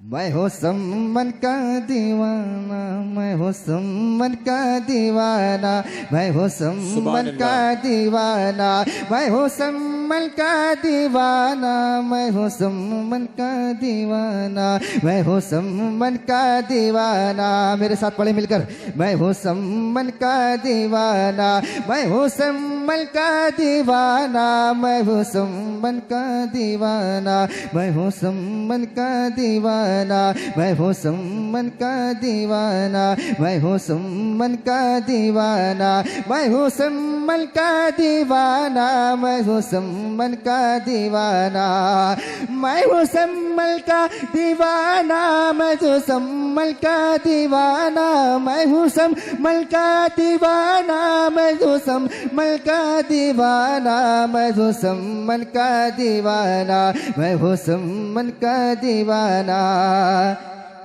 मैं हूँ सम्मन का दीवाना, मैं हूँ सम्मन का दीवाना, मैं हूँ सम्मन का दीवाना, मैं हूँ सम्मन का दीवाना, मैं हूँ सम्मन का दीवाना, मैं हूँ सम्मन का दीवाना। मेरे साथ पढ़े मिलकर, मैं हूँ सम्मन का दीवाना, मैं हूँ सम्मन का दीवाना, मैं हूँ सम्मन का दीवाना, मैं हूँ सम्मन का दीवाना, मैं हूँ सम्मन का दीवाना, मैं हूँ सम्मन का दीवाना, मैं हूँ सम्मन का दीवाना, मैं हूँ सम्मन का दीवाना, मैं हूँ सम्मन का दीवाना, मैं हूँ सम्मन का दीवाना, मैं हूँ सम्मन का दीवाना, मैं हूँ सम्मन का दीवाना, मैं हूँ सम्मन का दीवाना, मैं हूँ सम्मन का दीवाना।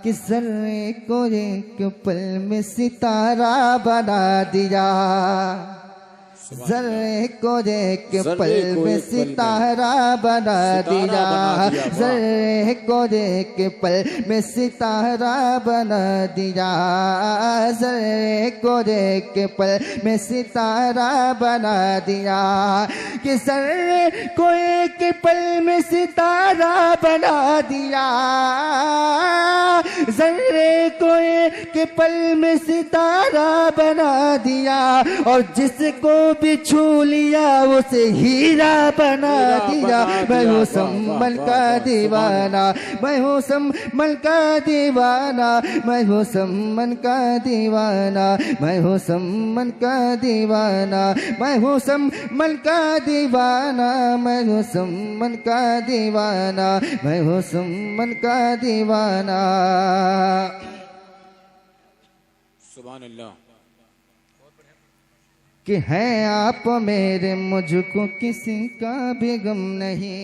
कि ज़र्रे को एक पल में सितारा बना दिया, ज़र्रे को एक पल में सितारा बना दिया, ज़र्रे को एक पल में सितारा बना दिया, ज़र्रे को एक पल में सितारा बना दिया। कि ज़र्रे को एक पल में सितारा बना दिया, ज़र्रे को एक पल में सितारा बना दिया, और जिसको भी छू लिया उसे हीरा बना दिया। मैं हूँ सम्मन का दीवाना, मैं हूँ सम्मन का दीवाना, मैं हूँ सम्मन का दीवाना, मैं हूँ सम्मन का दीवाना, मैं हूँ सम्मन का दीवाना, मैं हूँ सम्मन का दीवाना, मैं हूँ सम्मन का दीवाना। सुभान अल्लाह। कि हैं आप मेरे, मुझको किसी का भी गम नहीं,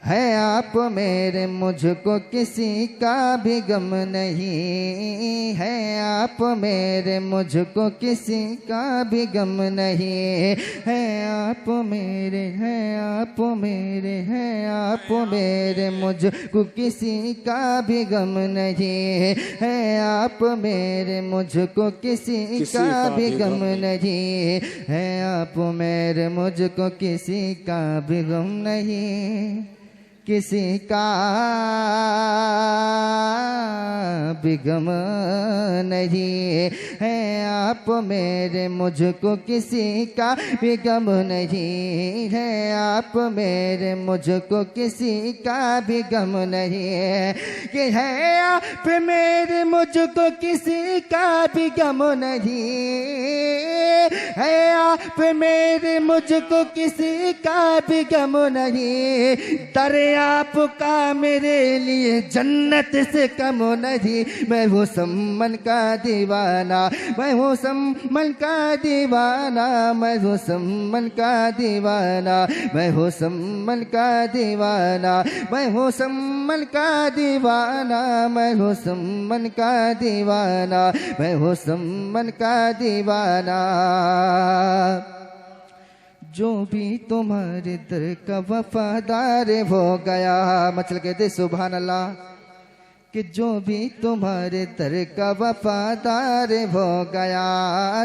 है आप मेरे, मुझको किसी का भी गम नहीं, है आप मेरे, मुझको किसी का भी गम नहीं, है आप मेरे, है आप मेरे, है आप मेरे, मुझको किसी का भी गम नहीं, है आप मेरे, मुझको किसी का भी गम नहीं, है आप मेरे, मुझको किसी का भी गम नहीं, किसी का भी गम नहीं, है आप मेरे, मुझको किसी का भी गम नहीं, है आप मेरे, मुझको किसी का भी गम नहीं, कि है आप मेरे, मुझको किसी का भी गम नहीं, है आप मेरे, मुझको किसी का भी गम नहीं, दरिया आपका मेरे लिए जन्नत से कम नहीं। मैं हूँ सम्मन का दीवाना, मैं हूँ सम्मन का दीवाना, मैं हूँ सम्मन का दीवाना, मैं हूँ सम्मन का दीवाना, मैं हूँ सम्मन का दीवाना, मैं हूँ सम्मन का दीवाना, मैं हूँ सम्मन का दीवाना। जो भी तुम्हारे दर का वफादार हो गया, मचल के दे सुभान अल्लाह। कि जो भी तुम्हारे दर का वफादार हो गया,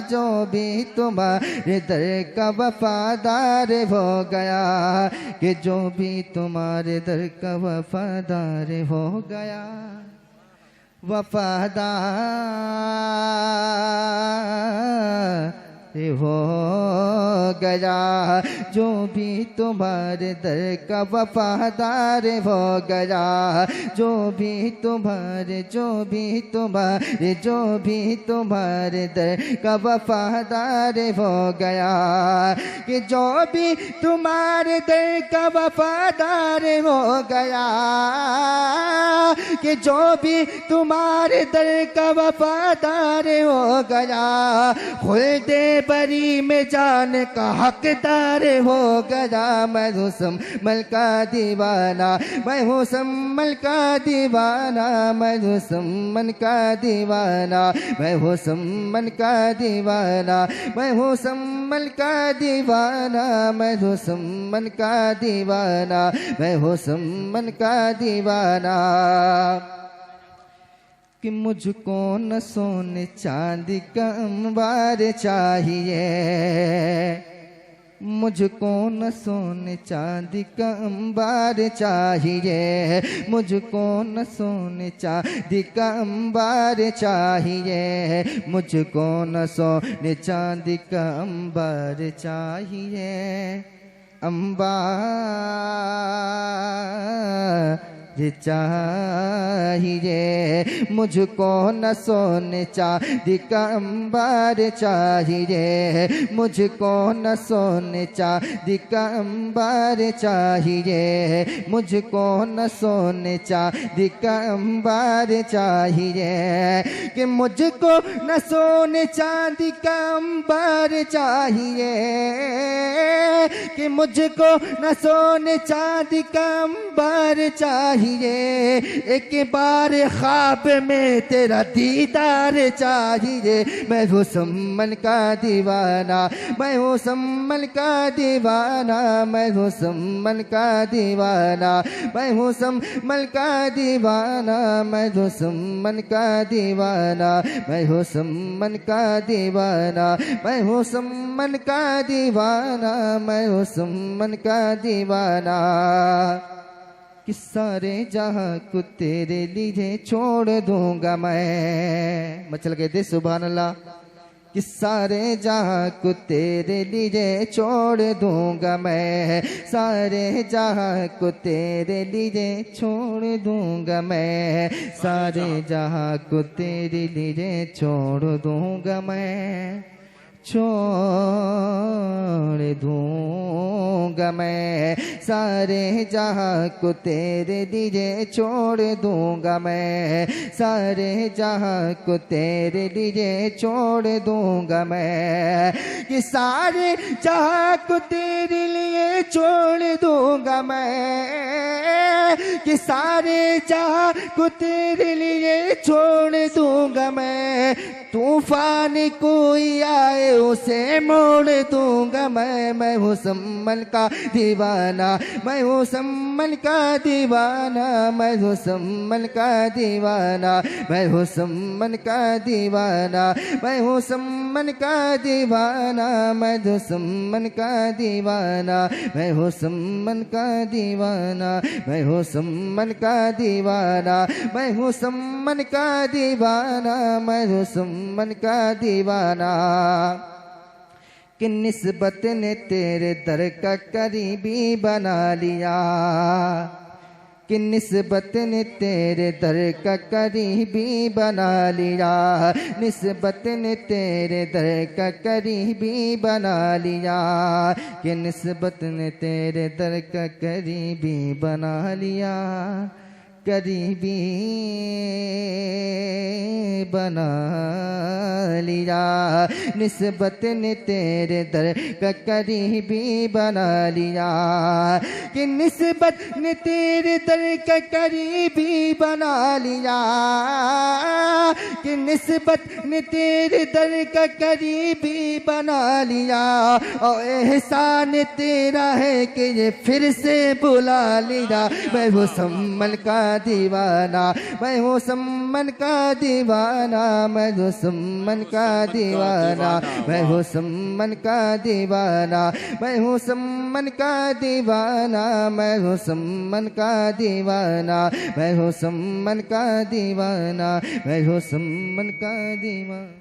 जो भी तुम्हारे दर का वफादार हो गया, कि जो भी तुम्हारे दर का वफादार हो गया, वफादार हो गया, जो भी तुम्हारे दर का वफादार हो गया, जो भी तुम्हारे, जो भी तुम्हारे, जो भी तुम्हारे दर का वफादार हो गया, कि जो भी तुम्हारे दर का वफादार हो गया, कि जो भी तुम्हारे दर का वफादार हो गया, खुल्दे बरी में जान का हकदार हो गया। मैं हूँ सम्मल का दीवाना, मैं हूँ सम्मल का दीवाना, मैं हूँ सम्मल का दीवाना, मैं हूँ सम्मल का दीवाना, मैं हूँ सम्मल का दीवाना, मैं हूँ सम्मल का दीवाना, मैं हूँ सम्मल का दीवाना। कि मुझको न सोने चांदी का अंबार चाहिए, मुझको न सोने चांदी का अंबार चाहिए, मुझको न सोने चांदी का अंबार चाहिए, मुझको न सोने चांदी का अंबार चाहिए। अंबार चाहिए, मुझको न सोने चांदी का अंबार चाहिए, मुझको न सोने चांदी का अंबार चाहिए, मुझको न सोने चांदी का अंबार चाहिए। कि मुझको न सोने चांदी का अंबार चाहिए, कि मुझको न सोने चांदी का अंबार चाहिए। एक बार ख्वाब में तेरा दीदार चाहिए। मैं हूँ सम्मल का दीवाना, मैं हूँ सम्मल का दीवाना, मैं हूँ सम्मल का दीवाना, मैं हूँ सम्मल का दीवाना, मैं हूँ सम्मल का दीवाना, मैं हूँ सम्मल का दीवाना, मैं हूँ सम्मल का दीवाना, मैं हूँ सम्मल का दीवाना। कि सारे जहां को तेरे लिए छोड़ दूंगा मैं। मचल के दे सुभान अल्लाह। कि सारे जहां को तेरे लिए छोड़ दूंगा मैं, सारे जहां को तेरे लिए छोड़ दूंगा मैं, सारे जहां को तेरे लिए छोड़ दूंगा मैं, छोड़ दूंगा मैं, सारे जहां को तेरे लिए छोड़ दूंगा मैं, सारे जहां को तेरे लिए छोड़ दूंगा मैं। कि सारे जहां को तेरे लिए छोड़ दूंगा मैं, कि सारे जहां को तेरे लिए छोड़ दूंगा मैं। तूफान कोई आए उसे मोड़ दूंगा मैं हूँ सम्मल का दीवाना, मैं हूँ सम्मल का दीवाना, मैं हूँ सम्मल का दीवाना, मैं हूँ सम्मल का दीवाना, मैं हूँ सम्मल का दीवाना, मैं हूँ सम्मल का दीवाना, मैं हूँ सम्मल का दीवाना, मैं हूँ सम्मल का दीवाना, मैं हूँ सम्मल का दीवाना, मैं हूँ सम्मल का दीवाना। कि निस्बत ने तेरे दर का करीबी बना लिया, कि निस्बत ने तेरे दर का करीबी बना लिया, निस्बत ने तेरे दर का करीबी बना लिया, कि निस्बत ने तेरे दर का करीबी बना लिया, करीबी बना लिया। निस्बत ने तेरे दर का करीबी बना लिया, कि निस्बत ने तेरे दर का करीबी बना लिया, कि निस्बत ने तेरे दर का करीबी बना लिया। और एहसान तेरा है कि ये फिर से बुला लिया। मैं हूँ सम्मल का दीवाना, मैं हूँ सम्मल का दीवाना, मैं हूँ सम्मल का दीवाना, मैं हूँ सम्मल का दीवाना, मैं हूँ सम्मल का दीवाना, मैं हूँ सम्मल का दीवाना, मैं हूँ सम्मल का दीवाना, मैं हूँ सम्मल का दीवाना।